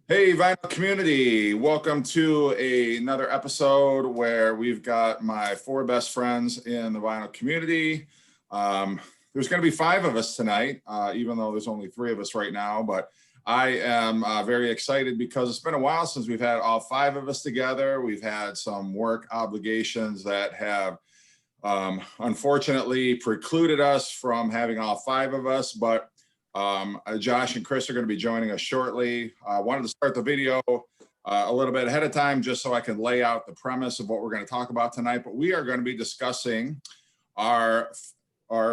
Hey, Vinyl community, welcome to another episode where we've got my four best friends in the vinyl community. Um, there's going to be five of us tonight, even though there's only three of us right now. But I am very excited because it's been a while since we've had all five of us together. We've had some work obligations that have unfortunately precluded us from having all five of us, but Josh and Chris are going to be joining us shortly. I wanted to start the video a little bit ahead of time just so I can lay out the premise of what we're going to talk about tonight. But we are going to be discussing our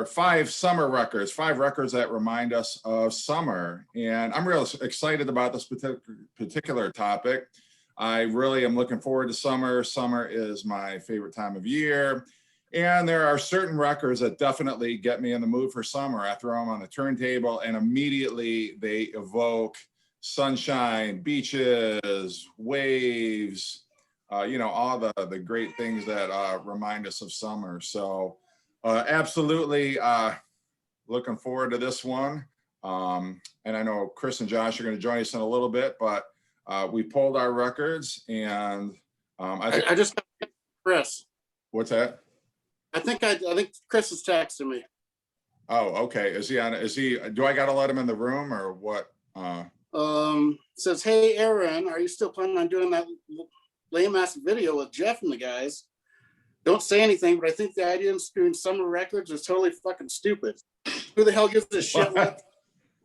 five summer records, five records that remind us of summer. And I'm real excited about this particular topic. I really am looking forward to summer. Summer is my favorite time of year. And there are certain records that definitely get me in the mood for summer. I throw them on the turntable and immediately they evoke sunshine, beaches, waves, all the great things that remind us of summer. So absolutely looking forward to this one. And I know Chris and Josh are going to join us in a little bit, but we pulled our records and I just got Chris. What's that? I think Chris is texting me. Oh, okay. Is he on? Do I got to let him in the room or what? Says, hey, Aaron, are you still planning on doing that lame ass video with Jeff and the guys? Don't say anything, but I think the idea of doing summer records is totally fucking stupid. Who the hell gives a shit what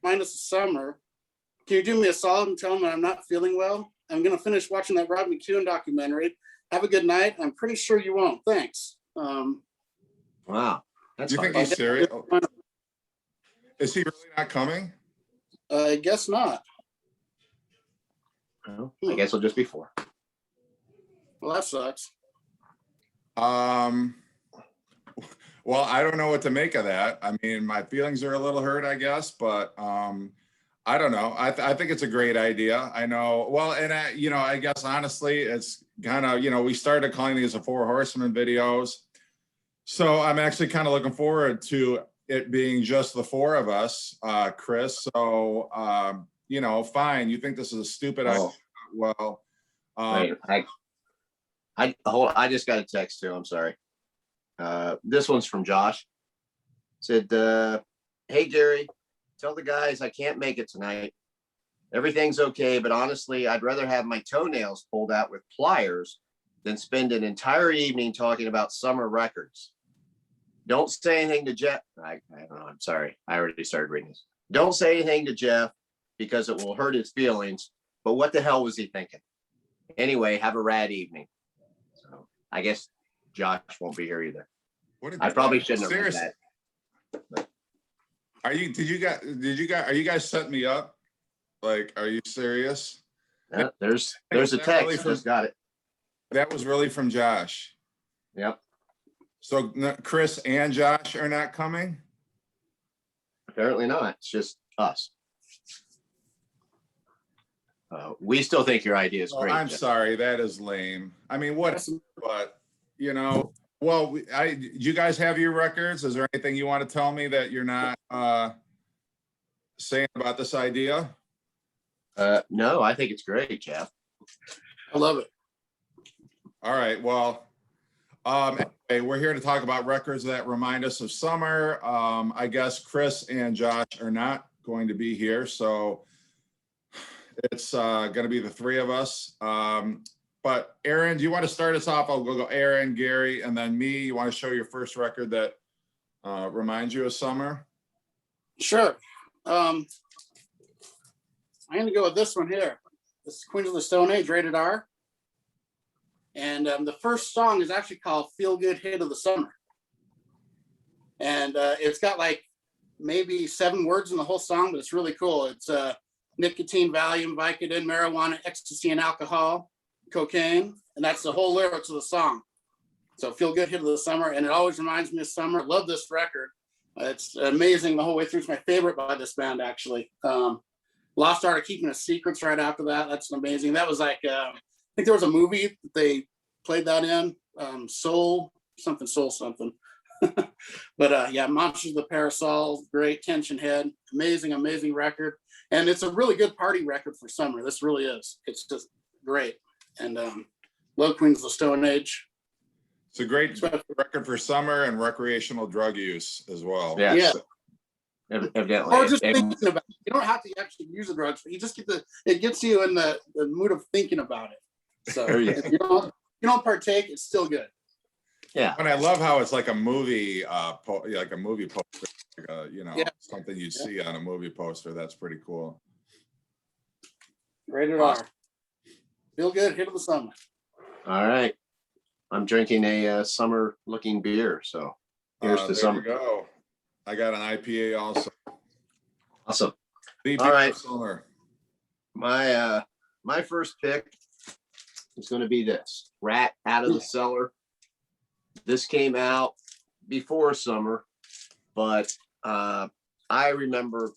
minus the summer? Can you do me a solid and tell him that I'm not feeling well? I'm going to finish watching that Rod McEwen documentary. Have a good night. I'm pretty sure you won't. Thanks. Wow. Do you think he's serious? Is he really not coming? I guess not. Well, I guess it'll just be four. Well, that sucks. Well, I don't know what to make of that. I mean, my feelings are a little hurt, I guess, but I don't know. I think it's a great idea. I know. Well, and I guess honestly, it's kind of, we started calling these the Four Horsemen videos. So I'm actually kind of looking forward to it being just the four of us, Chris. So, fine. You think this is a stupid idea? Well, wait, I just got a text too. I'm sorry. This one's from Josh. Said, hey, Gary, tell the guys I can't make it tonight. Everything's okay, but honestly, I'd rather have my toenails pulled out with pliers than spend an entire evening talking about summer records. Don't say anything to Jeff. I don't know. I'm sorry. I already started reading this. Don't say anything to Jeff because it will hurt his feelings. But what the hell was he thinking? Anyway, have a rad evening. So I guess Josh won't be here either. I probably shouldn't have read that. But. Are you guys setting me up? Like, are you serious? Yeah, there's a text. Really just got it. That was really from Josh. Yep. So Chris and Josh are not coming? Apparently not. It's just us. We still think your idea is great. I'm sorry. That is lame. I mean, but, well, you guys have your records. Is there anything you want to tell me that you're not saying about this idea? No, I think it's great, Jeff. I love it. All right. Well, anyway, we're here to talk about records that remind us of summer. I guess Chris and Josh are not going to be here, so it's going to be the three of us. But Aaron, do you want to start us off? I'll go Aaron, Gary, and then me. You want to show your first record that reminds you of summer? Sure. I'm going to go with this one here. This is Queens of the Stone Age, rated R. And the first song is actually called Feel Good Hit of the Summer. And it's got like maybe 7 words in the whole song, but it's really cool. It's nicotine, Valium, Vicodin, marijuana, ecstasy, and alcohol, cocaine. And that's the whole lyrics of the song. So Feel Good Hit of the Summer. And it always reminds me of summer. I love this record. It's amazing the whole way through. It's my favorite by this band, actually. Lost Art of Keeping the Secrets right after that. That's amazing. That was like... I think there was a movie that they played that in, Soul something. But yeah, Monsters of the Parasol, great. Tension Head, amazing record. And it's a really good party record for summer. This really is. It's just great. And love Queens of the Stone Age. It's a great record for summer and recreational drug use as well. Yes. Yeah. Evidently. Or just thinking about it. You don't have to actually use the drugs, but you just it gets you in the mood of thinking about it. So if you don't partake, it's still good. Yeah. And I love how it's like a movie, like a movie poster, like something you'd see on a movie poster. That's pretty cool. Rated R. Feel good, hit of the summer. All right. I'm drinking a summer looking beer. So here's the there summer. we go. I got an IPA also. Awesome. All right. Summer. My first pick is going to be this Rat Out of the Cellar. This came out before summer, but I remember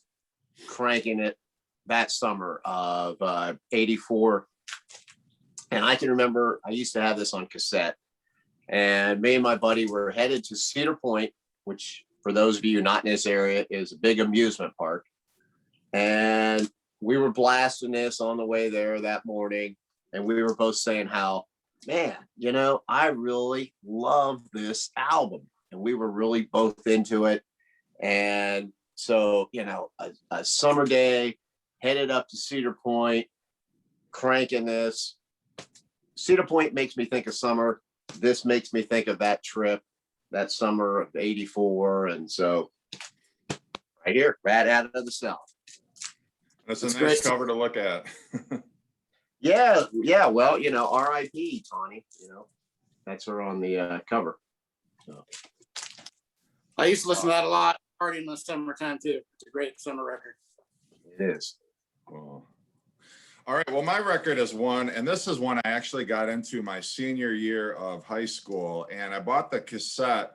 cranking it that summer of 84. And I can remember I used to have this on cassette, and me and my buddy were headed to Cedar Point, which for those of you not in this area is a big amusement park. And we were blasting this on the way there that morning. And we were both saying how, man, I really love this album. And we were really both into it. And so, a summer day, headed up to Cedar Point, cranking this. Cedar Point makes me think of summer. This makes me think of that trip, that summer of 84. And so right here, Rat Out of the Cellar. That's a nice cover to look at. Yeah. Well, R.I.P. Tawny, that's her on the cover. So. I used to listen to that a lot, partying in the summertime too. It's a great summer record. It is. Cool. All right. Well, my record is one, and this is one I actually got into my senior year of high school, and I bought the cassette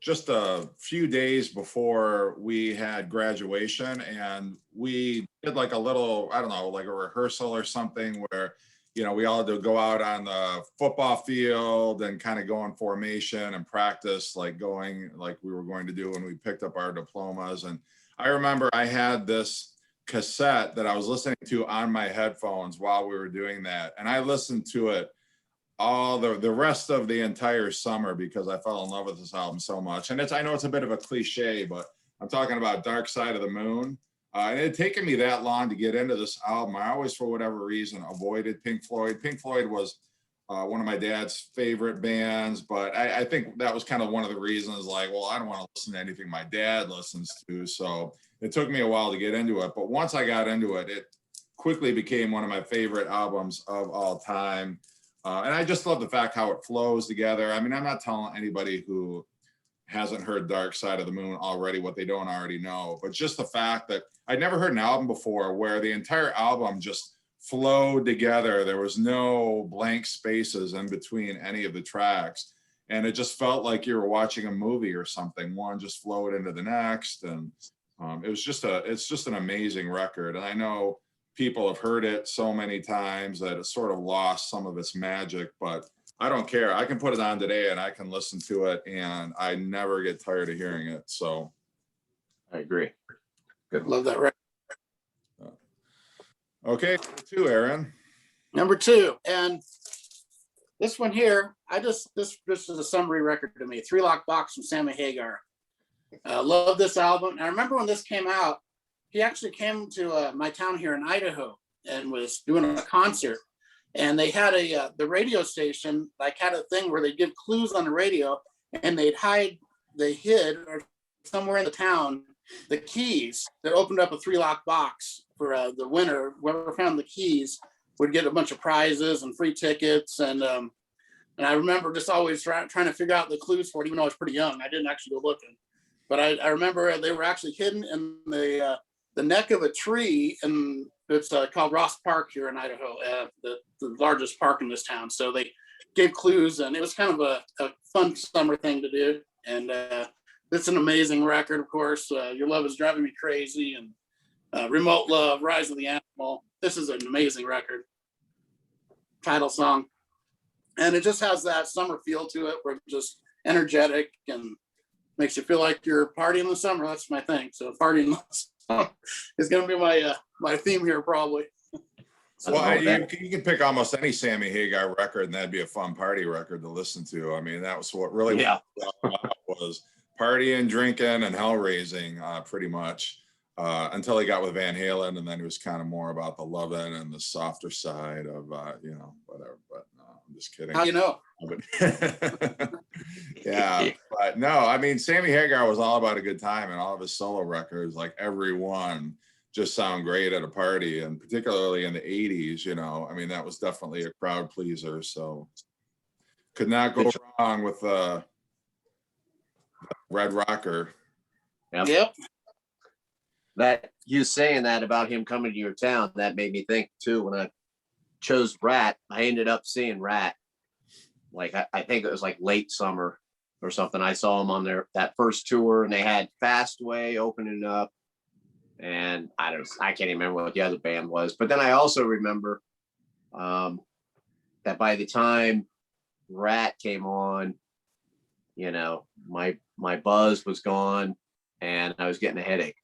just a few days before we had graduation, and we did like a little, I don't know, like a rehearsal or something where, we all had to go out on the football field and kind of go in formation and practice like we were going to do when we picked up our diplomas. And I remember I had this cassette that I was listening to on my headphones while we were doing that. And I listened to it all the rest of the entire summer because I fell in love with this album so much. And I know it's a bit of a cliche, but I'm talking about Dark Side of the Moon. And it had taken me that long to get into this album. I always, for whatever reason, avoided Pink Floyd. Pink Floyd was one of my dad's favorite bands, but I think that was kind of one of the reasons, like, well, I don't want to listen to anything my dad listens to. So it took me a while to get into it. But once I got into it, it quickly became one of my favorite albums of all time. And I just love the fact how it flows together. I mean, I'm not telling anybody who hasn't heard Dark Side of the Moon already what they don't already know, but just the fact that I'd never heard an album before where the entire album just flowed together. There was no blank spaces in between any of the tracks. And it just felt like you were watching a movie or something. One just flowed into the next. And it's just an amazing record. And I know people have heard it so many times that it sort of lost some of its magic, but I don't care. I can put it on today and I can listen to it and I never get tired of hearing it. So I agree. Good. Love that record. Okay, number 2, Aaron. Number 2, and this one here, this is a summary record to me. 3 Lock Box from Sammy Hagar. Love this album. I remember when this came out, he actually came to my town here in Idaho and was doing a concert. And they had the radio station like had a thing where they give clues on the radio, and they hid or somewhere in the town the keys that opened up a 3-lock box for the winner. Whoever found the keys would get a bunch of prizes and free tickets. And I remember just always trying to figure out the clues for it, even though I was pretty young. I didn't actually go looking, but I remember they were actually hidden in the neck of a tree, and it's called Ross Park here in Idaho, the largest park in this town. So they gave clues, and it was kind of a fun summer thing to do. And it's an amazing record, of course. Your Love Is Driving Me Crazy, and Remote Love, Rise of the Animal. This is an amazing record. Title song. And it just has that summer feel to it, where it's just energetic and makes you feel like you're partying in the summer. That's my thing. So partying in the It's gonna be my my theme here probably. Well, you can pick almost any Sammy Hagar record, and that'd be a fun party record to listen to. I mean, that was what really was partying, drinking, and hell raising, pretty much, until he got with Van Halen, and then he was kind of more about the loving and the softer side of, whatever. But no, I'm just kidding. How you know? Yeah, but no, I mean, Sammy Hagar was all about a good time, and all of his solo records, like every one, just sound great at a party, and particularly in the 80s, I mean, that was definitely a crowd pleaser. So could not go wrong with Red Rocker. Yep. That you saying that about him coming to your town, that made me think too. When I chose Rat, I ended up seeing Rat. Like I think it was like late summer or something. I saw him on that first tour, and they had Fastway opening up, and I can't even remember what the other band was. But then I also remember that by the time Rat came on, my buzz was gone, and I was getting a headache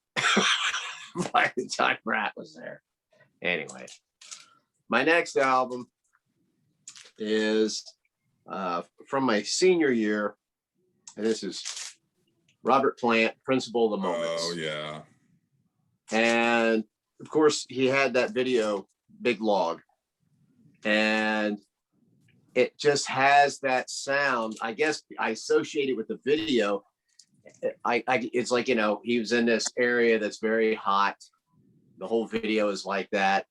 by the time Rat was there. Anyway, my next album is from my senior year, and this is Robert Plant, Principle of the Moments. Oh yeah. And of course he had that video, Big Log, and it just has that sound. I guess I associate it with the video. It's like, he was in this area that's very hot. The whole video is like that.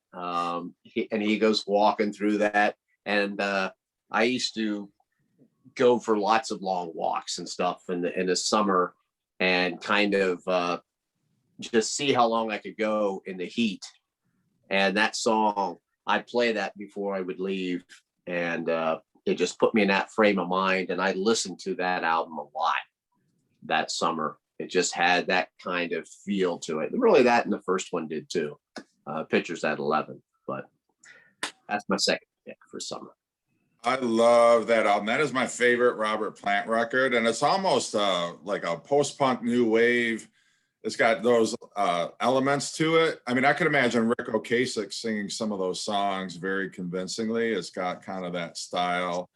He goes walking through that. And I used to go for lots of long walks and stuff in the summer, and kind of just see how long I could go in the heat. And that song, I'd play that before I would leave. And it just put me in that frame of mind. And I listened to that album a lot that summer. It just had that kind of feel to it. Really, that and the first one did too. Pictures at 11. But that's my second pick for summer. I love that album. That is my favorite Robert Plant record. And it's almost like a post-punk new wave. It's got those elements to it. I mean, I could imagine Rick Ocasek singing some of those songs very convincingly. It's got kind of that style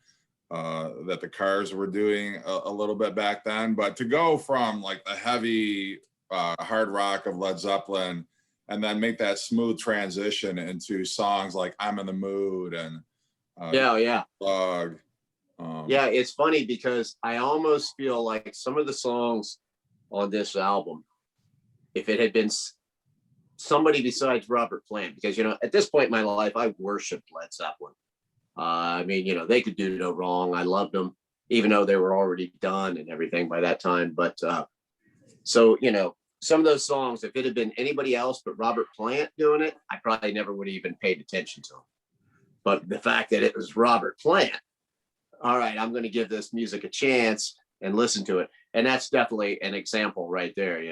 that the Cars were doing a little bit back then. But to go from like the heavy hard rock of Led Zeppelin and then make that smooth transition into songs like I'm in the Mood and Plug. Yeah, it's funny because I almost feel like some of the songs on this album, if it had been somebody besides Robert Plant, because, at this point in my life, I worshiped Led Zeppelin. I mean, they could do no wrong. I loved them, even though they were already done and everything by that time. But so, some of those songs, if it had been anybody else but Robert Plant doing it, I probably never would have even paid attention to them. But the fact that it was Robert Plant, all right, I'm going to give this music a chance and listen to it. And that's definitely an example right there.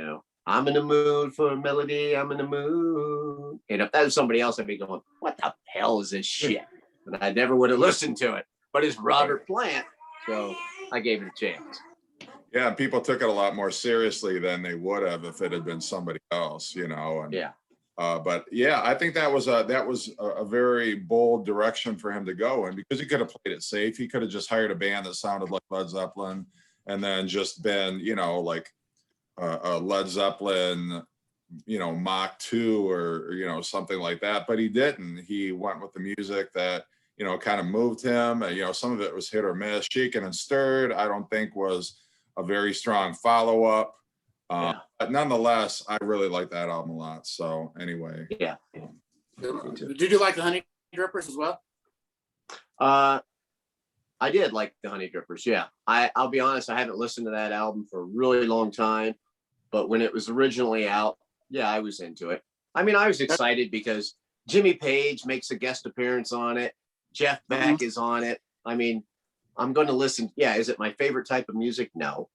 I'm in the mood for a melody. I'm in the mood. And if that was somebody else, I'd be going, what the hell is this shit? And I never would have listened to it. But it's Robert Plant. So I gave it a chance. Yeah, people took it a lot more seriously than they would have if it had been somebody else, And, yeah. But yeah, I think that was a very bold direction for him to go in, because he could have played it safe. He could have just hired a band that sounded like Led Zeppelin and then just been, like a Led Zeppelin, Mach 2 or, something like that. But he didn't. He went with the music that, kind of moved him. Some of it was hit or miss. Shaken and Stirred, I don't think was a very strong follow-up. But nonetheless, I really like that album a lot. So anyway. Yeah. Did you like the Honey Drippers as well? I did like the Honey Drippers. Yeah. I'll be honest, I haven't listened to that album for a really long time. But when it was originally out, yeah, I was into it. I mean, I was excited because Jimmy Page makes a guest appearance on it. Jeff Beck is on it. I mean, I'm going to listen. Yeah. Is it my favorite type of music? No.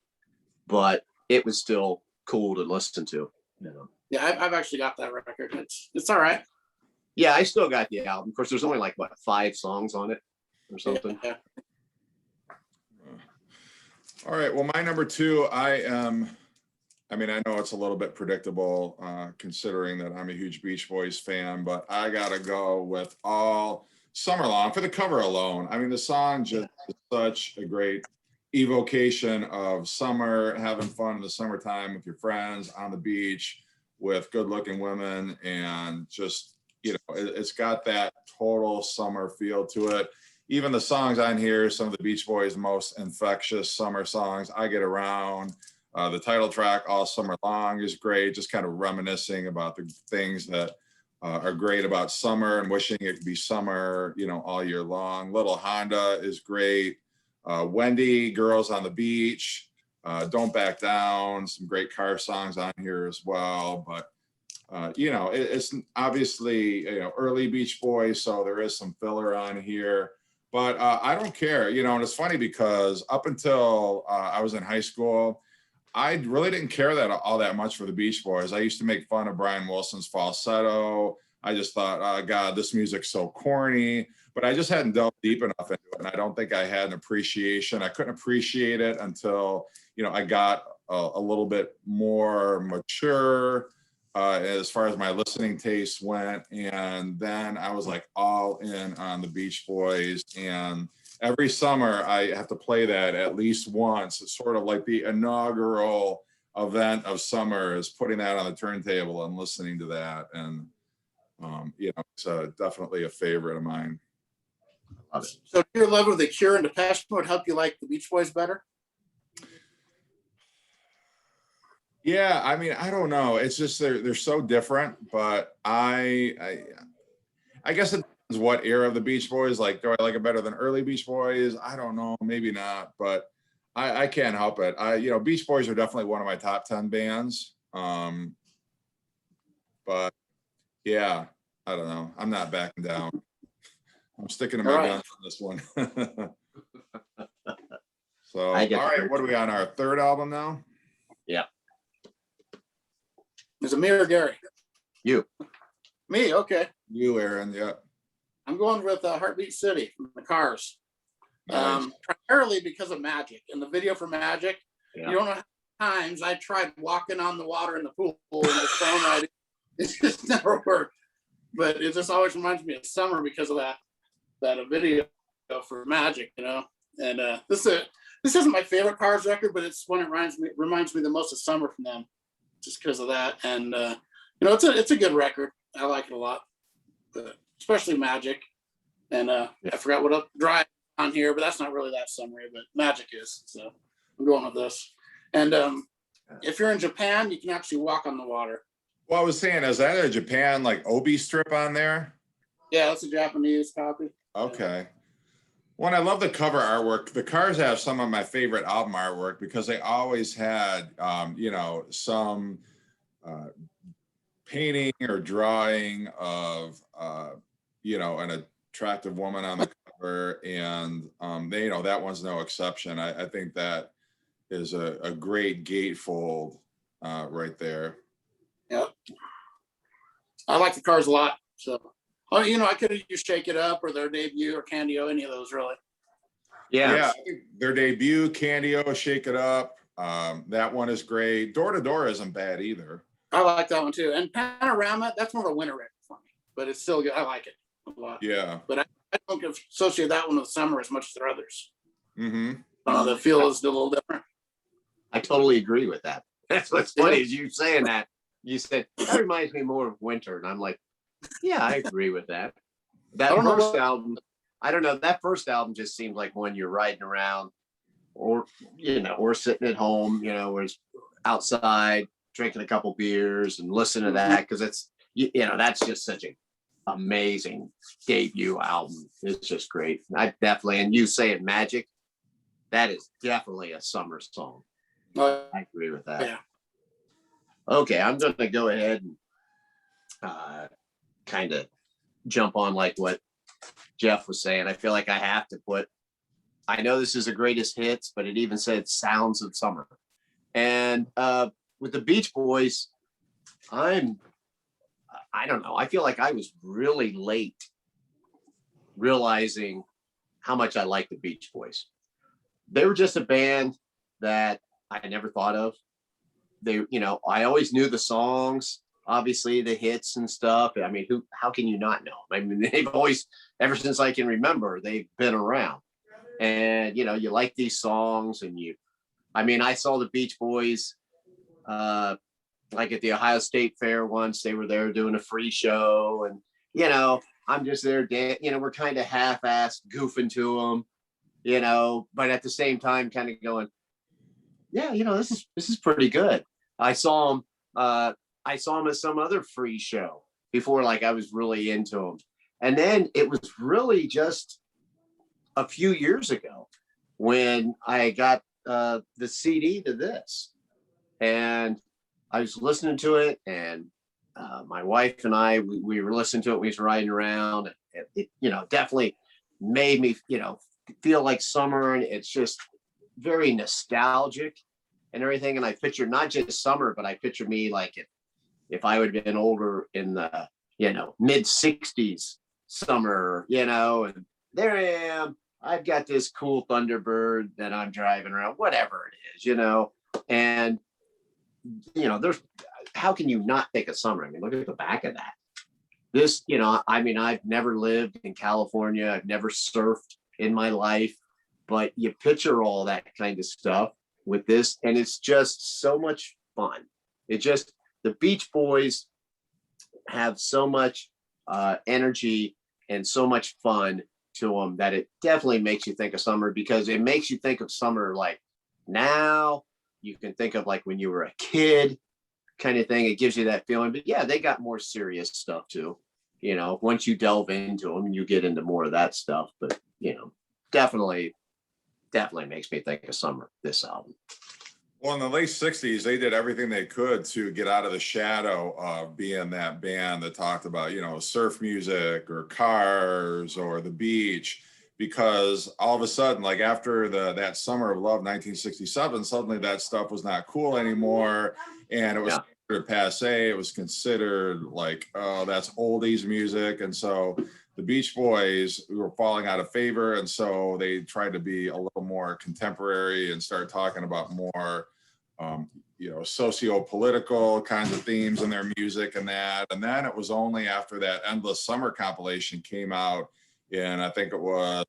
But it was still cool to listen to. Yeah, I've actually got that record. It's all right. Yeah, I still got the album. Of course, there's only like 5 songs on it or something. Yeah. All right. Well, my number 2, I am I mean, I know it's a little bit predictable, considering that I'm a huge Beach Boys fan, but I gotta go with All Summer Long for the cover alone. I mean, the song just is such a great evocation of summer, having fun in the summertime with your friends on the beach with good-looking women, and just, it's got that total summer feel to it. Even the songs on here, some of the Beach Boys' most infectious summer songs, I Get Around. The title track, All Summer Long, is great, just kind of reminiscing about the things that are great about summer and wishing it could be summer, all year long. Little Honda is great. Wendy, Girls on the Beach, Don't Back Down, some great car songs on here as well. But, it's obviously, early Beach Boys, so there is some filler on here. But I don't care, and it's funny because up until I was in high school, I really didn't care that all that much for the Beach Boys. I used to make fun of Brian Wilson's falsetto. I just thought, oh, God, this music's so corny. But I just hadn't delved deep enough into it, and I don't think I had an appreciation. I couldn't appreciate it until, I got a little bit more mature as far as my listening taste went. And then I was like all in on the Beach Boys. And every summer I have to play that at least once. It's sort of like the inaugural event of summer is putting that on the turntable and listening to that. And, it's definitely a favorite of mine. Love it. So your love of the Cure and Depeche Mode help you like the Beach Boys better? Yeah, I mean, I don't know. It's just they're so different, but I guess it depends what era of the Beach Boys. Like, do I like it better than early Beach Boys? I don't know, maybe not, but I can't help it. Beach Boys are definitely one of my top 10 bands. But yeah, I don't know. I'm not backing down. I'm sticking to my guns on this one. So, all right, what are we on, our third album now? Yeah. Is it me or Gary? You. Me, okay. You, Aaron, yeah. I'm going with Heartbeat City from the Cars. Nice. Primarily because of Magic. In the video for Magic, Yeah. you don't know how many times I tried walking on the water in the pool and just phone riding. It just never worked. But it just always reminds me of summer because of that video for Magic, And this isn't my favorite Cars record, but it's one that reminds me the most of summer from them, just because of that. And it's a good record. I like it a lot, but especially Magic. And I forgot what up Drive on here, but that's not really that summery, but Magic is. So I'm going with this. And if you're in Japan, you can actually walk on the water. Well, I was saying, is that a Japan like Obi strip on there? Yeah, that's a Japanese copy. Okay. Well, I love the cover artwork. The Cars have some of my favorite album artwork because they always had, some painting or drawing of, an attractive woman on the cover. And, that one's no exception. I think that is a great gatefold right there. Yep. I like the Cars a lot. So, I could have used Shake It Up or their debut or Candy-O, any of those really. Yeah. I think their debut, Candy-O, Shake It Up. That one is great. Door to Door isn't bad either. I like that one too. And Panorama, that's more of a winter record for me, but it's still good. I like it a lot. Yeah. But I don't associate that one with summer as much as their others. Mm-hmm. The feel is a little different. I totally agree with that. That's what's funny is you saying that. You said, that reminds me more of winter. And I'm like, yeah, I agree with that. That first album, I don't know. That first album just seems like when you're riding around or sitting at home, or it's outside drinking a couple beers and listening to that. Because it's, that's just such an amazing debut album. It's just great. And you say it, Magic, that is definitely a summer song. I agree with that. Yeah. Okay, I'm going to go ahead and kind of jump on like what Jeff was saying. I feel like I have to I know this is a greatest hits, but it even said Sounds of Summer. And with the Beach Boys, I don't know. I feel like I was really late realizing how much I like the Beach Boys. They were just a band that I never thought of. I always knew the songs, obviously the hits and stuff. I mean, how can you not know? I mean, they've always, ever since I can remember, they've been around. And, you like these songs I saw the Beach Boys, like at the Ohio State Fair once. They were there doing a free show, and, I'm just there, we're kind of half-assed goofing to them, but at the same time kind of going, yeah, this is pretty good. I saw him at some other free show before, like I was really into him. And then it was really just a few years ago when I got the CD to this, and I was listening to it, and my wife and I, we were listening to it. We was riding around, and it definitely made me, feel like summer, and it's just very nostalgic and everything. And I pictured not just summer, but I pictured me like if I would have been older in the, mid 60s summer, and there I am. I've got this cool Thunderbird that I'm driving around, whatever it is, and, there's, how can you not think of summer? I mean, look at the back of that. This, I've never lived in California. I've never surfed in my life, but you picture all that kind of stuff with this, and it's just so much fun. The Beach Boys have so much energy and so much fun to them that it definitely makes you think of summer, because it makes you think of summer like now. You can think of like when you were a kid kind of thing. It gives you that feeling. But yeah, they got more serious stuff too. Once you delve into them, you get into more of that stuff. But definitely makes me think of summer, this album. Well, in the late 60s, they did everything they could to get out of the shadow of being that band that talked about, surf music or cars or the beach, because all of a sudden, like after that Summer of Love, 1967, suddenly that stuff was not cool anymore. And it was considered passe. It was considered like, oh, that's oldies music. And so the Beach Boys were falling out of favor. And so they tried to be a little more contemporary and start talking about more, socio-political kinds of themes in their music and that. And then it was only after that Endless Summer compilation came out in, I think it was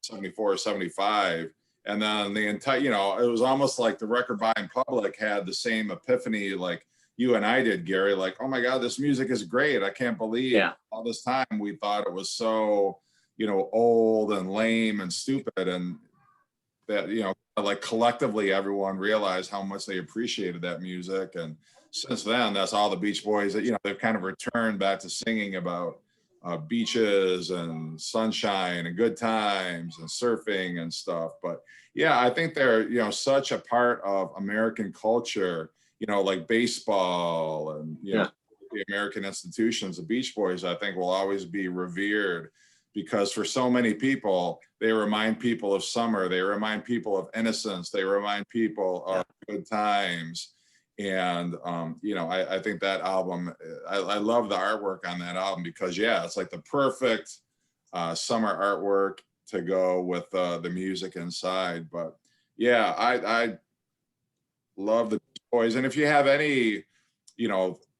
74 or 75. And then the entire, it was almost like the record buying public had the same epiphany like you and I did, Gary, like, oh my God, this music is great. I can't believe all this time we thought it was so, old and lame and stupid. And that, like collectively everyone realized how much they appreciated that music. And since then, that's all the Beach Boys that, they've kind of returned back to singing about beaches and sunshine and good times and surfing and stuff. But yeah, I think they're, such a part of American culture, like baseball and, the American institutions. The Beach Boys, I think, will always be revered, because for so many people, they remind people of summer. They remind people of innocence. They remind people of good times. And, I think that album, I love the artwork on that album, because, it's like the perfect summer artwork to go with the music inside. But yeah, I love the Beach Boys. And if you have any,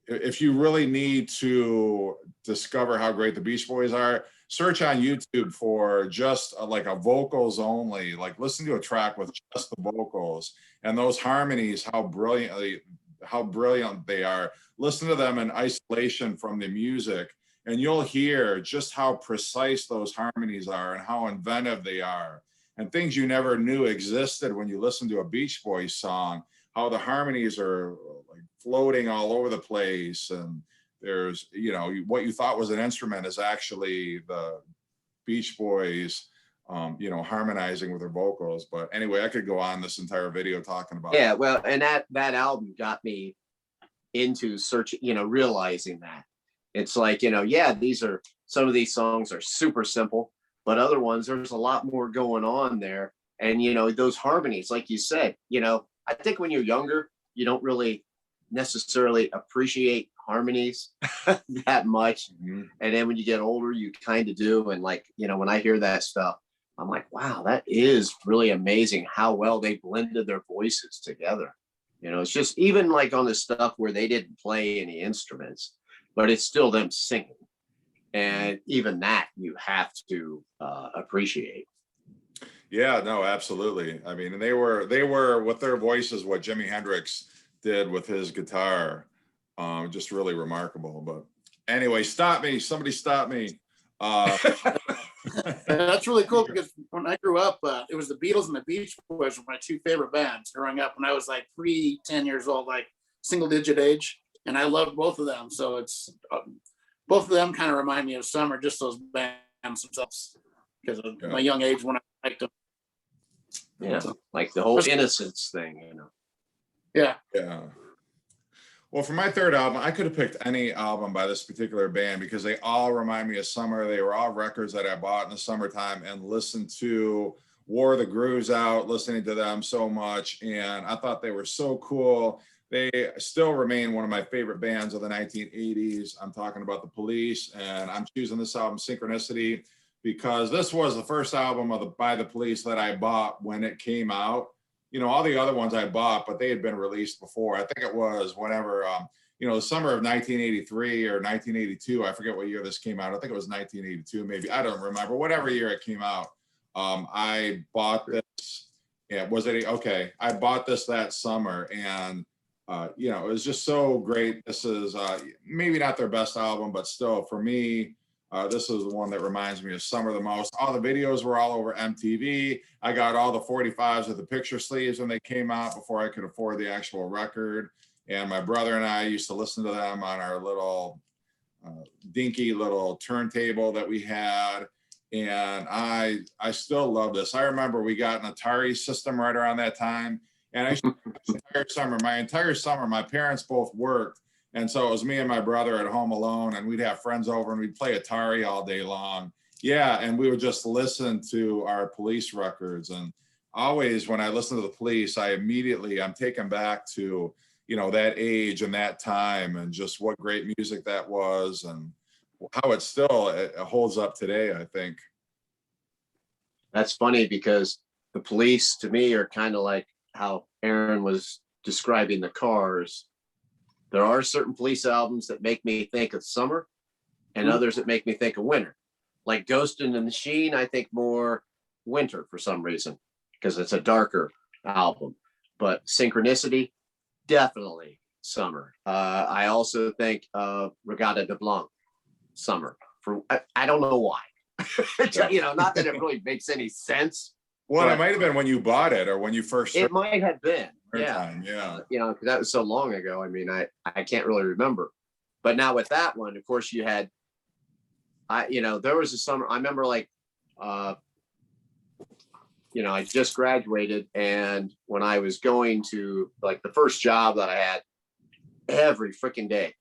if you really need to discover how great the Beach Boys are, search on YouTube for just like a vocals only, like listen to a track with just the vocals and those harmonies, how brilliant they are. Listen to them in isolation from the music, and you'll hear just how precise those harmonies are and how inventive they are, and things you never knew existed when you listen to a Beach Boys song, how the harmonies are like floating all over the place. And there's, what you thought was an instrument is actually the Beach Boys, harmonizing with their vocals. But anyway, I could go on this entire video talking about it. Well, and that album got me into searching, realizing that it's like, some of these songs are super simple, but other ones, there's a lot more going on there. And, those harmonies, like you said, I think when you're younger, you don't really necessarily appreciate harmonies that much. Mm-hmm. And then when you get older, you kind of do. And like, when I hear that stuff, I'm like, wow, that is really amazing how well they blended their voices together. You know, it's just even like on the stuff where they didn't play any instruments, but it's still them singing. And even that you have to appreciate. Yeah, no, absolutely. I mean, and they were with their voices what Jimi Hendrix did with his guitar. Just really remarkable. But anyway, stop me. Somebody stop me. That's really cool because when I grew up, it was the Beatles and the Beach Boys were my two favorite bands growing up when I was like 10 years old, like single digit age. And I loved both of them. So it's both of them kind of remind me of summer, just those bands themselves because of my young age when I liked them. Yeah, like the whole innocence thing, you know. Yeah. Yeah. Well, for my third album, I could have picked any album by this particular band because they all remind me of summer. They were all records that I bought in the summertime and listened to, wore the grooves out, listening to them so much. And I thought they were so cool. They still remain one of my favorite bands of the 1980s. I'm talking about the Police, and I'm choosing this album, Synchronicity, because this was the first album of by the Police that I bought when it came out. You know, all the other ones I bought, but they had been released before. I think it was whenever, the summer of 1983 or 1982. I forget what year this came out. I think it was 1982, maybe. I don't remember. Whatever year it came out. I bought this. Yeah, was it? Okay. I bought this that summer, and, it was just so great. This is maybe not their best album, but still, for me, this is the one that reminds me of summer the most. All the videos were all over MTV. I got all the 45s with the picture sleeves when they came out before I could afford the actual record. And my brother and I used to listen to them on our little dinky little turntable that we had. And I still love this. I remember we got an Atari system right around that time. And I my entire summer, my parents both worked. And so it was me and my brother at home alone, and we'd have friends over and we'd play Atari all day long. Yeah, and we would just listen to our Police records. And always when I listen to the Police, I'm taken back to, that age and that time and just what great music that was and how it holds up today, I think. That's funny because the Police to me are kind of like how Aaron was describing the Cars. There are certain Police albums that make me think of summer and others that make me think of winter. Like Ghost in the Machine, I think more winter for some reason because it's a darker album. But Synchronicity, definitely summer. I also think of Regatta de Blanc, summer. I don't know why. Not that it really makes any sense. Well, it might have been when you bought it or when you first. It might have been. Time, yeah. Because that was so long ago. I mean, I can't really remember. But now with that one, of course, you had, there was a summer. I remember I just graduated, and when I was going to the first job that I had, every freaking day,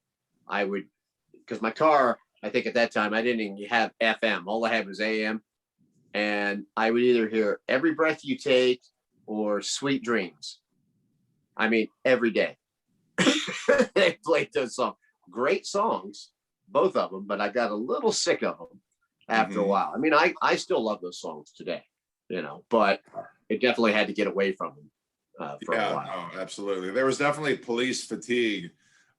I would, because my car, I think at that time I didn't even have FM. All I had was AM, and I would either hear Every Breath You Take or Sweet Dreams. I mean, every day they played those songs. Great songs, both of them, but I got a little sick of them after a while. I mean, I still love those songs today, but it definitely had to get away from them for a while. No, absolutely. There was definitely Police fatigue.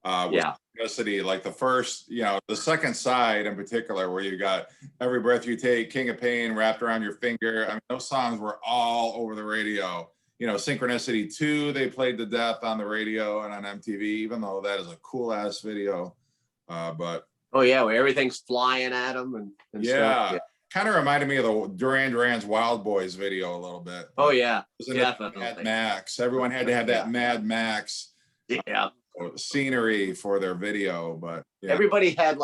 Synchronicity, like the first, the second side in particular, where you got Every Breath You Take, King of Pain, Wrapped Around Your Finger. I mean, those songs were all over the radio. Synchronicity 2, they played to death on the radio and on MTV, even though that is a cool ass video. But oh yeah, where everything's flying at them and stuff. Yeah, kind of reminded me of the Duran's Wild Boys video a little bit. Oh yeah, definitely. Mad Max. Everyone had to have that Mad Max. Scenery for their video, but everybody had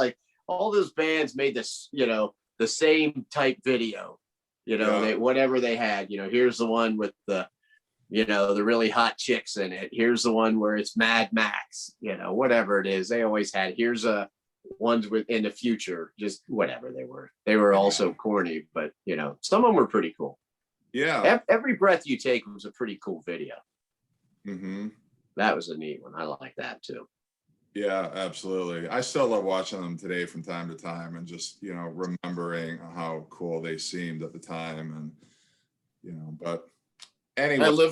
all those bands made this, the same type video. Whatever they had. Here's the one with the the really hot chicks in it. Here's the one where it's Mad Max, whatever it is. They always had, here's ones in the future, just whatever they were. They were also corny, but some of them were pretty cool. Yeah. Every Breath You Take was a pretty cool video. Mm-hmm. That was a neat one. I like that too. Yeah, absolutely. I still love watching them today from time to time and just, remembering how cool they seemed at the time. And, but anyway.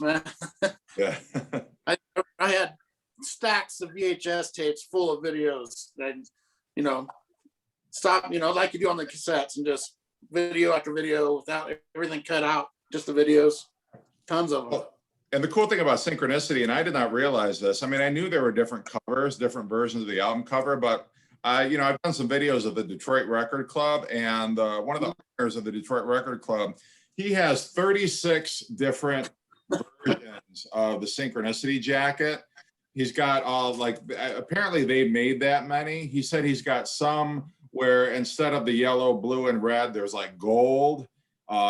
man. Yeah. I had stacks of VHS tapes full of videos and, you know, stop, like you do on the cassettes and just video after video without everything cut out, just the videos, tons of them. Well, and the cool thing about Synchronicity, and I did not realize this, I mean, I knew there were different covers, different versions of the album cover, but I've done some videos of the Detroit Record Club, and one of the owners of the Detroit Record Club, he has 36 different versions of the Synchronicity jacket. He's got all, like, apparently they made that many. He said he's got some where instead of the yellow, blue, and red, there's like gold.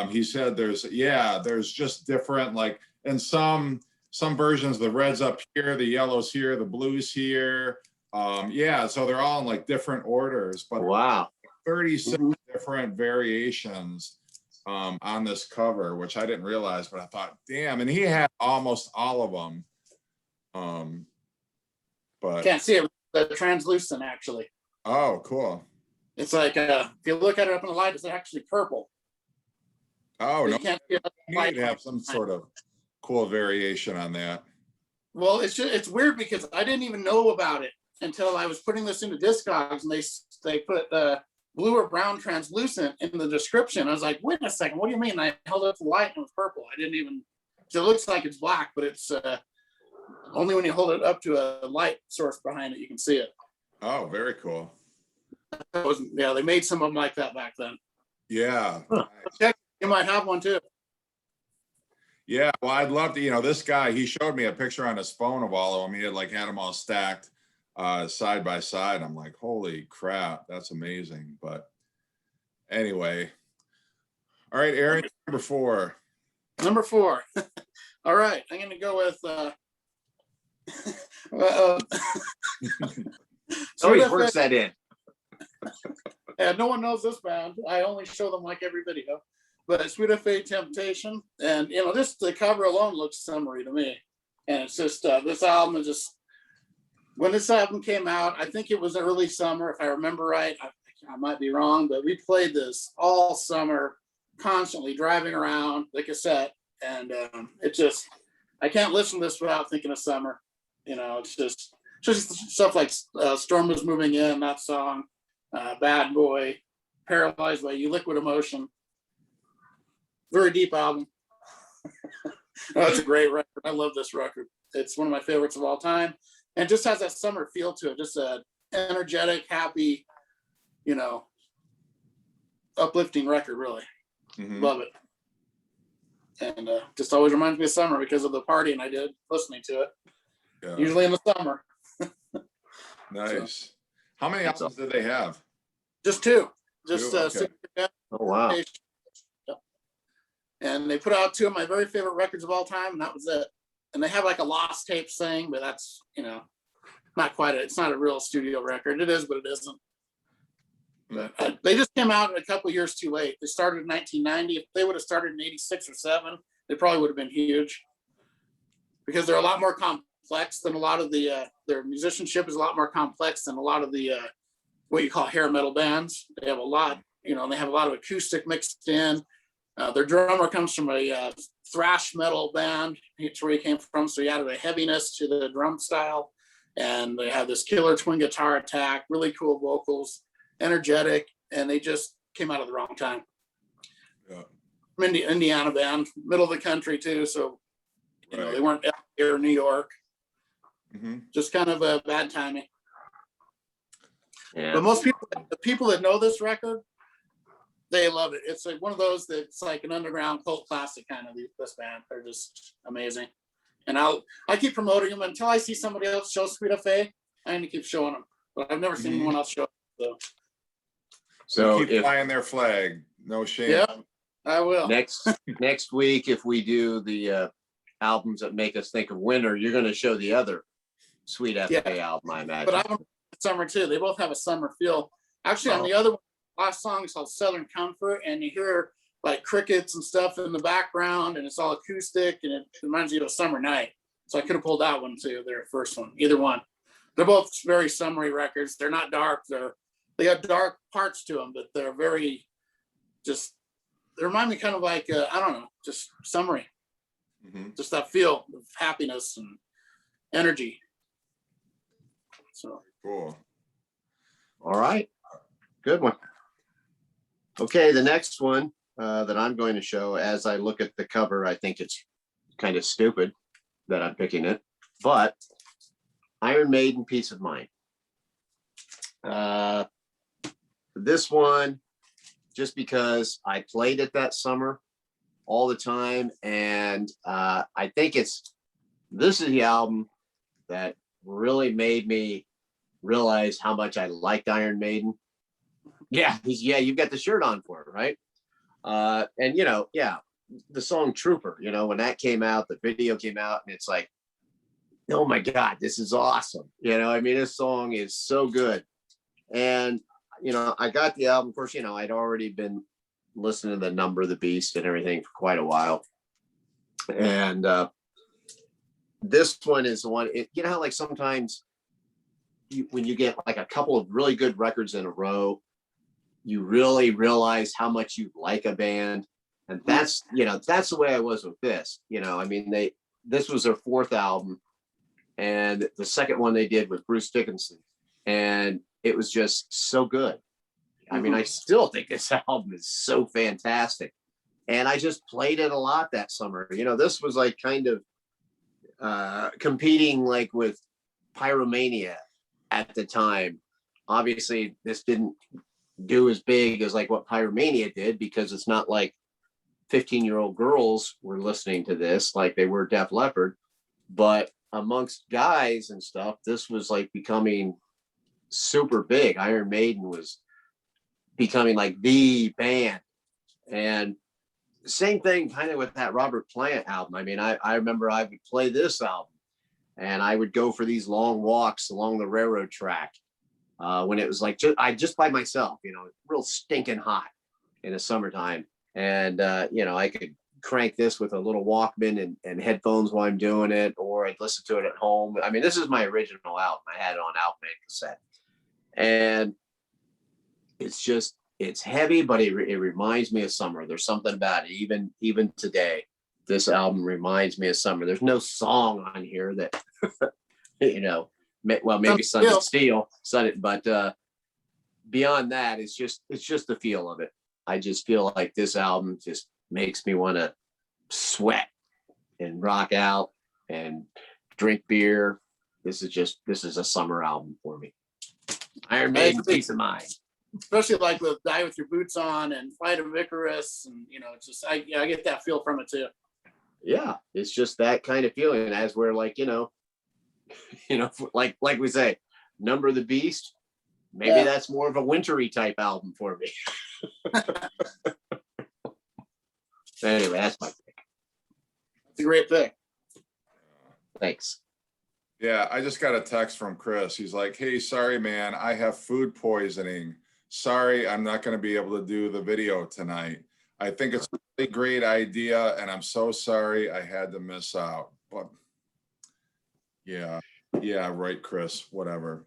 He said there's just different, like, and some versions, the red's up here, the yellow's here, the blue's here. So they're all in like different orders, but Wow. 36 different variations on this cover, which I didn't realize, but I thought, damn, and he had almost all of them. But Can't see it, the translucent actually. oh, cool. It's like if you look at it up in the light, it's actually purple. Oh, You no, can't see it up in you the need to light. have some sort of cool variation on that. Well, it's weird because I didn't even know about it until I was putting this into Discogs, and they put blue or brown translucent in the description. I was like, wait a second, what do you mean? I held up the light and it was purple. I didn't even. So it looks like it's black, but it's only when you hold it up to a light source behind it you can see it. Oh, very cool. They made some of them like that back then. Yeah. Huh. Nice. You might have one too. Yeah, well, I'd love to, this guy, he showed me a picture on his phone of all of them. He had them all stacked side by side. I'm like, holy crap, that's amazing. But anyway. All right, Aaron, number 4. Number 4. All right, I'm going to go with Always works that in. Yeah, no one knows this band. I only show them like every video. But Sweet F.A. Temptation. And, the cover alone looks summery to me. And it's just, this album is just, when this album came out, I think it was early summer, if I remember right. I might be wrong, but we played this all summer, constantly driving around the cassette. And it just, I can't listen to this without thinking of summer. It's just stuff like Storm Was Moving In, that song, Bad Boy, Paralyzed by You, Liquid Emotion. Very deep album. That's a great record. I love this record. It's one of my favorites of all time. And just has that summer feel to it. Just a energetic, happy, uplifting record, really. Mm-hmm. Love it. And just always reminds me of summer because of the partying I did listening to it. Yeah. Usually in the summer. Nice. So, how many albums did they have? Just 2. Just 2, okay. Oh, wow. And they put out 2 of my very favorite records of all time, and that was it. And they have like a lost tape thing, but that's, not quite it's not a real studio record. It is, but it isn't. But they just came out a couple years too late. They started in 1990. If they would have started in 86 or 7, they probably would have been huge, because they're a lot more complex than a lot of the, their musicianship is a lot more complex than a lot of the, what you call hair metal bands. They have a lot, they have a lot of acoustic mixed in. Their drummer comes from a thrash metal band. It's where he came from. So he added a heaviness to the drum style. And they have this killer twin guitar attack, really cool vocals, energetic. And they just came out at the wrong time. Yeah. Indiana band, middle of the country too. So, they weren't here in New York. Mm-hmm. Just kind of a bad timing. Yeah. But most people, the people that know this record, they love it. It's like one of those that's like an underground cult classic kind of this band. They're just amazing. And I keep promoting them until I see somebody else show Sweet F.A. I need to keep showing them. But I've never seen anyone else show them. So keep flying their flag. No shame. Yeah, I will. Next week, if we do the albums that make us think of winter, you're going to show the other Sweet F.A. album, I imagine. But I'm summer too. They both have a summer feel. Actually, on the other one, last song is called Southern Comfort, and you hear like crickets and stuff in the background, and it's all acoustic, and it reminds you of a summer night. So I could have pulled that one too, their first one, either one. They're both very summery records. They're not dark. They got dark parts to them, but they're very they remind me kind of like, I don't know, just summery. Mhm. just that feel of happiness and energy. So Cool. All right. Good one. Okay, the next one that I'm going to show, as I look at the cover, I think it's kind of stupid that I'm picking it, but Iron Maiden, Peace of Mind. This one, just because I played it that summer all the time, and I think this is the album that really made me realize how much I liked Iron Maiden. Yeah, you've got the shirt on for it, right? And the song Trooper, when that came out, the video came out, and it's like, oh my God, this is awesome. I mean, this song is so good. And, I got the album. Of course, I'd already been listening to the Number of the Beast and everything for quite a while. And this one is the one, how like sometimes when you get like a couple of really good records in a row, you really realize how much you like a band. And that's the way I was with this. I mean, this was their fourth album, and the second one they did with Bruce Dickinson, and it was just so good. I mean, I still think this album is so fantastic, and I just played it a lot that summer. This was like kind of competing like with Pyromania at the time. Obviously, this didn't do as big as like what Pyromania did, because it's not like 15-year-old girls were listening to this like they were Def Leppard, but amongst guys and stuff, this was like becoming super big. Iron Maiden was becoming like the band. And same thing kind of with that Robert Plant album. I mean, I remember I would play this album and I would go for these long walks along the railroad track when it was like just by myself, real stinking hot in the summertime. And, I could crank this with a little Walkman and headphones while I'm doing it, or I'd listen to it at home. I mean, this is my original album. I had it on Outman cassette. And it's heavy, but it reminds me of summer. There's something about it. Even today, this album reminds me of summer. There's no song on here that, maybe Sun and Steel, but beyond that, it's just the feel of it. I just feel like this album just makes me want to sweat and rock out and drink beer. This is a summer album for me. Iron Maiden, Peace of Mind. especially like the Die With Your Boots On and Flight of Icarus, and it's just I get that feel from it too. Yeah, it's just that kind of feeling, as we're like, like we say, Number of the Beast. Maybe that's more of a wintry type album for me. Anyway, that's my pick. It's a great pick. Thanks. Yeah, I just got a text from Chris. He's like, hey, sorry, man, I have food poisoning. Sorry, I'm not going to be able to do the video tonight. I think it's a really great idea, and I'm so sorry I had to miss out. But yeah, right, Chris, whatever.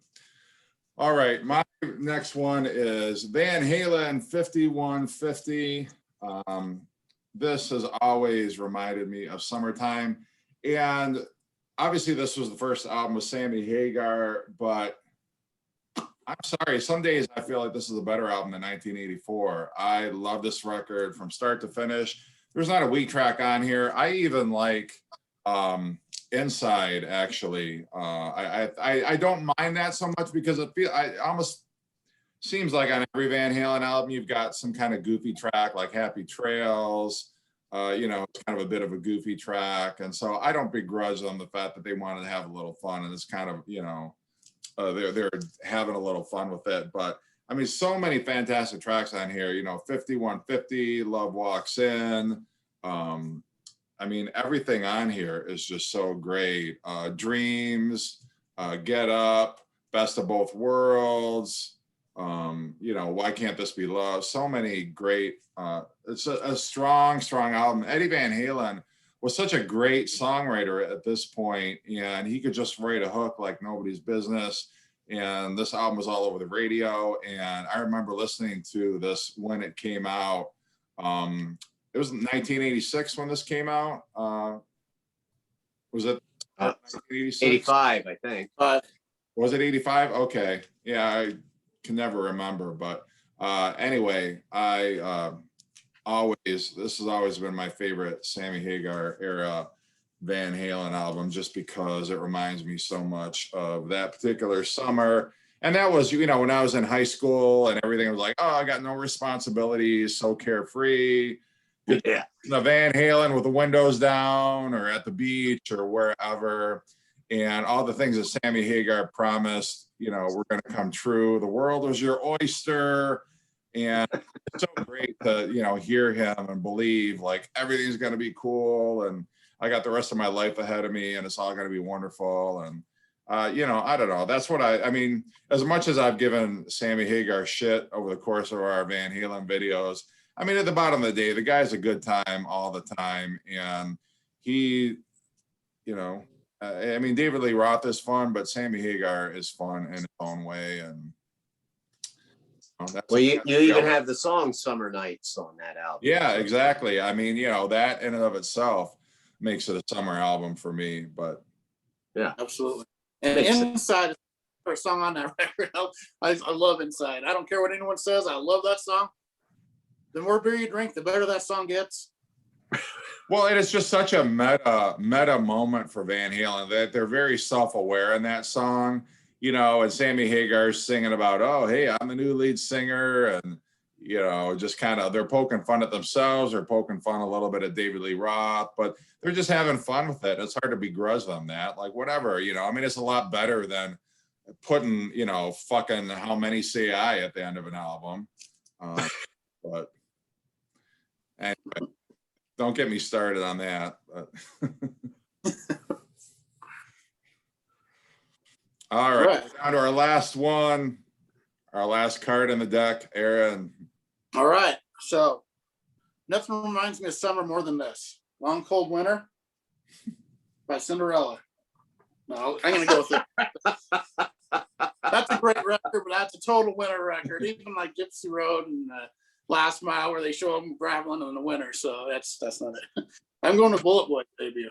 All right, my next one is Van Halen 5150. This has always reminded me of summertime. And obviously this was the first album with Sammy Hagar, but I'm sorry, some days I feel like this is a better album than 1984. I love this record from start to finish. There's not a weak track on here. I even like Inside, actually. I don't mind that so much, because I almost seems like on every Van Halen album you've got some kind of goofy track, like Happy Trails. It's kind of a bit of a goofy track, and so I don't begrudge them the fact that they wanted to have a little fun, and it's kind of they're having a little fun with it. But I mean, so many fantastic tracks on here. 5150, Love Walks In. I mean, everything on here is just so great. Dreams, Get Up, Best of Both Worlds. Why Can't This Be Love? So many great. It's a strong album. Eddie Van Halen was such a great songwriter at this point, and he could just write a hook like nobody's business. And this album was all over the radio. And I remember listening to this when it came out. It was 1986 when this came out. Was it 1986? 85, I think. Was it 85? Okay. Yeah, I can never remember. But anyway, this has always been my favorite Sammy Hagar era Van Halen album, just because it reminds me so much of that particular summer. And that was, when I was in high school and everything was like, oh, I got no responsibilities, so carefree. Yeah. The Van Halen with the windows down, or at the beach, or wherever. And all the things that Sammy Hagar promised, were going to come true. The world was your oyster. And it's so great to, hear him and believe like everything's going to be cool. And I got the rest of my life ahead of me and it's all going to be wonderful. And, I don't know. That's what I mean, as much as I've given Sammy Hagar shit over the course of our Van Halen videos, I mean, at the bottom of the day, the guy's a good time all the time. And he, David Lee Roth is fun, but Sammy Hagar is fun in his own way. And well, you even have the song Summer Nights on that album. Yeah, exactly. I mean, that in and of itself makes it a summer album for me. But yeah, absolutely. And Inside is a song on that record. I love Inside. I don't care what anyone says. I love that song. The more beer you drink, the better that song gets. Well, it is just such a meta moment for Van Halen that they're very self-aware in that song, and Sammy Hagar's singing about, oh, hey, I'm the new lead singer. And, just kind of, they're poking fun at themselves or poking fun a little bit at David Lee Roth, but they're just having fun with it. It's hard to begrudge them that, like, whatever, it's a lot better than putting, fucking How Many Say I at the end of an album. But anyway, don't get me started on that. But all right, down to our last one, our last card in the deck, Aaron. All right, so nothing reminds me of summer more than this. Long Cold Winter by Cinderella. No, I'm going to go with it. That's a great record, but that's a total winter record. Even like Gypsy Road and Last Mile, where they show them graveling in the winter. So that's not it. I'm going to Bullet Boy debut.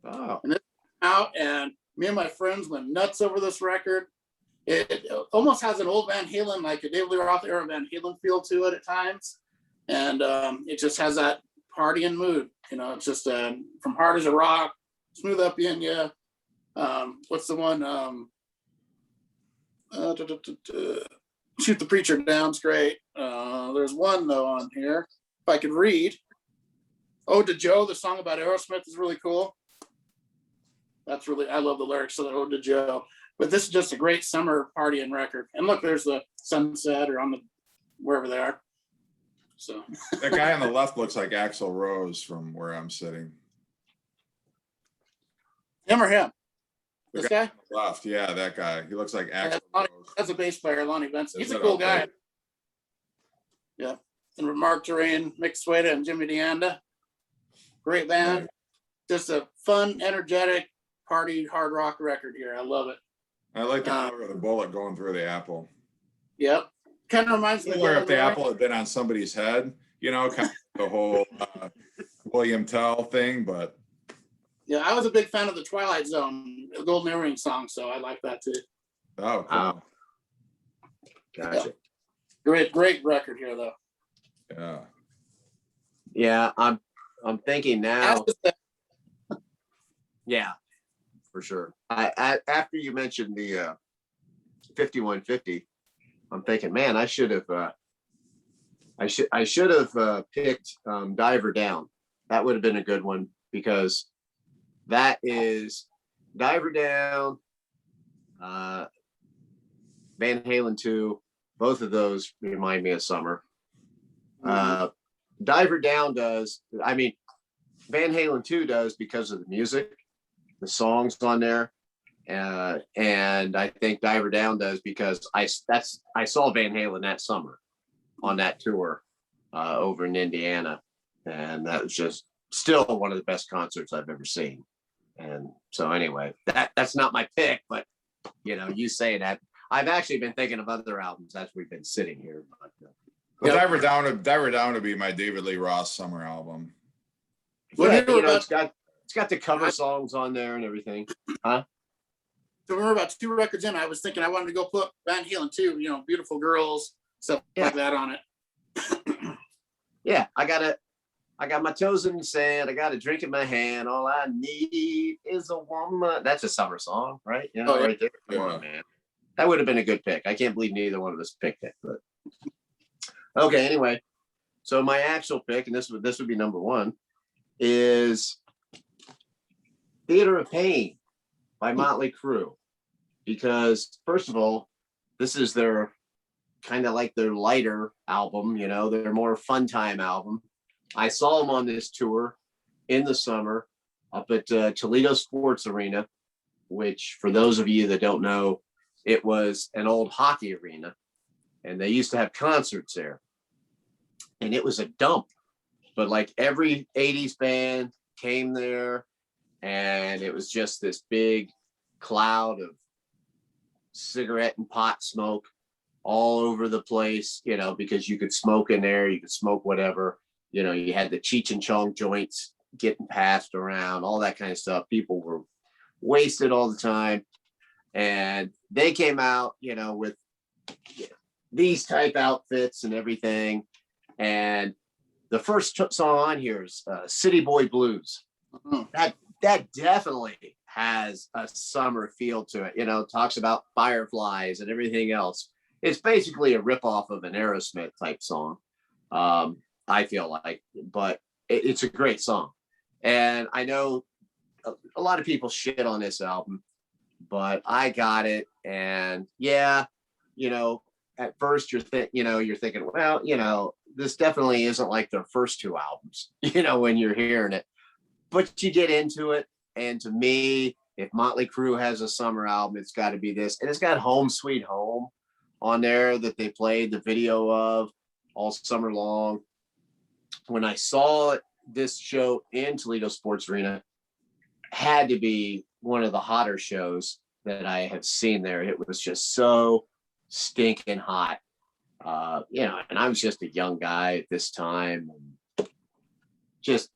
Oh. And it's out, and me and my friends went nuts over this record. It almost has an old Van Halen, like a David Lee Roth era Van Halen feel to it at times. And it just has that partying mood. It's just from Hard as a Rock, Smooth Up in Ya. What's the one? Shoot the Preacher Down's great. There's one, though, on here. If I could read. Ode to Joe, the song about Aerosmith, is really cool. I love the lyrics of the Ode to Joe. But this is just a great summer partying record. And look, there's the sunset or on the wherever they are. So that guy on the left looks like Axl Rose from where I'm sitting. Him or him? This guy? Left, yeah, that guy. He looks like Axl Rose. That's a bass player, Lonnie Benson. He's a cool guy. Yeah. And Mark Terrain, Mick Sueda, and Jimmy DeAnda. Great band. Right. Just a fun, energetic, party, hard rock record here. I love it. I like the color of the bullet going through the apple. Yep. Kind of reminds me of if the apple had been on somebody's head, kind of the whole William Tell thing, but. Yeah, I was a big fan of the Twilight Zone, the Golden Earring song, so I like that too. Oh, cool. Gotcha. Yeah. Great record here, though. Yeah. Yeah, I'm thinking now. Yeah, for sure. After you mentioned the 5150, I'm thinking, man, I should have picked Diver Down. That would have been a good one, because that is Diver Down, Van Halen 2. Both of those remind me of summer. Diver Down does. Van Halen 2 does because of the music, the songs on there. And I think Diver Down does because I saw Van Halen that summer on that tour over in Indiana. And that was just still one of the best concerts I've ever seen. And so anyway, that's not my pick, but you say that. I've actually been thinking of other albums as we've been sitting here. But Diver Down would be my David Lee Roth summer album. Yeah, it's It's got the cover songs on there and everything. Huh? So we're about 2 records in. I was thinking I wanted to go put Van Halen too, you know, Beautiful Girls, stuff like that on it. Yeah, I got my toes in the sand. I got a drink in my hand. All I need is a woman. That's a summer song, right? You know, right there. Come on, man. That would have been a good pick. I can't believe neither one of us picked it. But okay, anyway. So my actual pick, and this would be number 1, is Theater of Pain by Motley Crue. Because first of all, this is their kind of like their lighter album, you know, their more fun time album. I saw them on this tour in the summer up at Toledo Sports Arena, which for those of you that don't know, it was an old hockey arena and they used to have concerts there. And it was a dump, but like every 80s band came there and it was just this big cloud of cigarette and pot smoke all over the place, you know, because you could smoke in there, you could smoke whatever, you know, you had the Cheech and Chong joints getting passed around, all that kind of stuff. People were wasted all the time. And they came out, you know, with these type outfits and everything. And the first song on here is City Boy Blues. That definitely has a summer feel to it, you know, talks about fireflies and everything else. It's basically a ripoff of an Aerosmith type song, I feel like, but it's a great song. And I know a lot of people shit on this album, but I got it. And yeah, you know, at first you're thinking, well, you know, this definitely isn't like their first 2 albums, you know, when you're hearing it, but you get into it. And to me, if Motley Crue has a summer album, it's got to be this. And it's got Home Sweet Home on there that they played the video of all summer long. When I saw this show in Toledo Sports Arena, had to be one of the hotter shows that I have seen there. It was just so stinking hot. You know, and I was just a young guy at this time. And just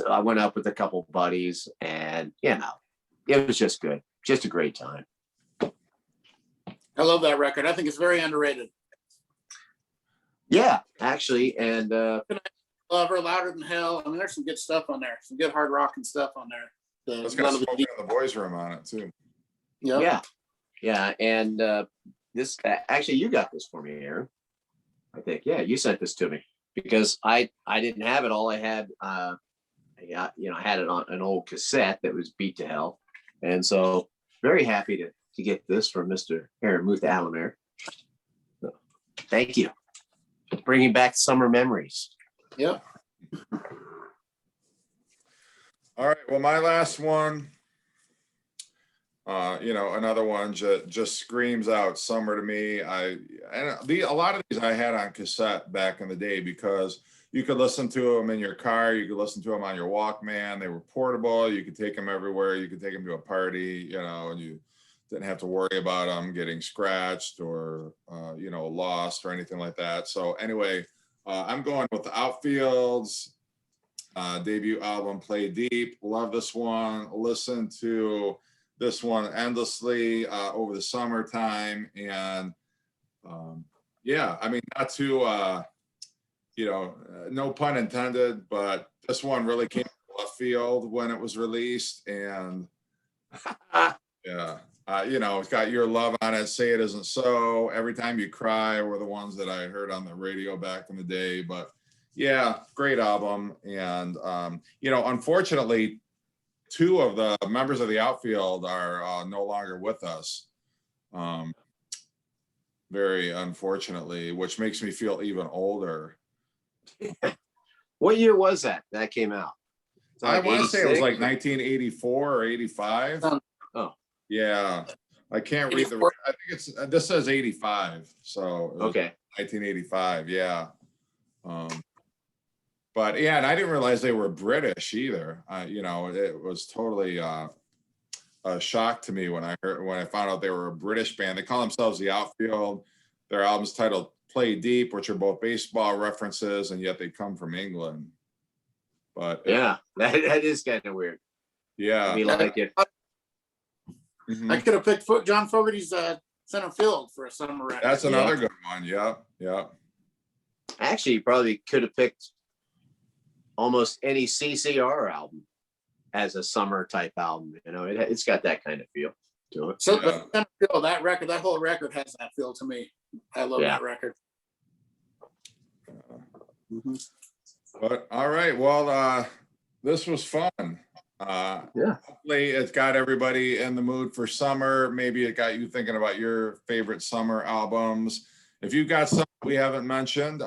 I went up with a couple buddies and, you know, it was just good. Just a great time. I love that record. I think it's very underrated. Yeah, actually. And Lover, Louder Than Hell. I mean, there's some good stuff on there. Some good hard rock and stuff on there. It's got Smoking in the Boys Room on it too. Yep. Yeah. And this actually, you got this for me, Aaron. I think, yeah, you sent this to me because I didn't have it all. I had, I had it on an old cassette that was beat to hell. And so very happy to get this from Mr. Aaron Muth Alamer. So, thank you. Bringing back summer memories. Yep. All right. Well, my last one, another one just screams out summer to me. A lot of these I had on cassette back in the day because you could listen to them in your car. You could listen to them on your Walkman. They were portable. You could take them everywhere. You could take them to a party, and you didn't have to worry about them getting scratched or, lost or anything like that. So anyway, I'm going with the Outfield's debut album, Play Deep. Love this one. Listen to this one endlessly over the summertime. And not to, no pun intended, but this one really came from left field when it was released. And yeah. It's got Your Love on it, Say It Isn't So, Every Time You Cry were the ones that I heard on the radio back in the day. But yeah, great album. And, unfortunately, 2 of the members of the Outfield are no longer with us. Very unfortunately, which makes me feel even older. What year was that came out? I want to say it was like 1984 or 85. Oh. Yeah, I can't read I think this says 85. So okay, 1985. Yeah. But yeah, and I didn't realize they were British either. It was totally a shock to me when I found out they were a British band. They call themselves the Outfield. Their album's titled Play Deep, which are both baseball references, and yet they come from England. but Yeah, that is kind of weird. yeah. We like it. Mhm. I could have picked John Fogerty's Center Field for a summer record. That's another good one. Yep. Yep. Actually, you probably could have picked almost any CCR album as a summer type album. You know, it's got that kind of feel to it. So Yeah. the Center Field, that record, that whole record has that feel to me. I love Yeah. that record. Mhm. But all right. Well, this was fun. Yeah. Hopefully it got everybody in the mood for summer. Maybe it got you thinking about your favorite summer albums. If you've got some we haven't mentioned,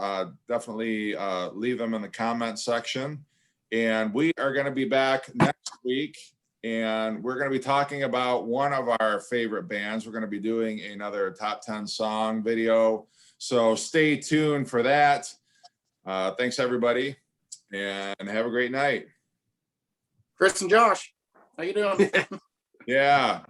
definitely leave them in the comment section. And we are going to be back next week, and we're going to be talking about one of our favorite bands. We're going to be doing another top 10 song video. So stay tuned for that. Thanks, everybody, and have a great night. Chris and Josh, how you doing? Yeah.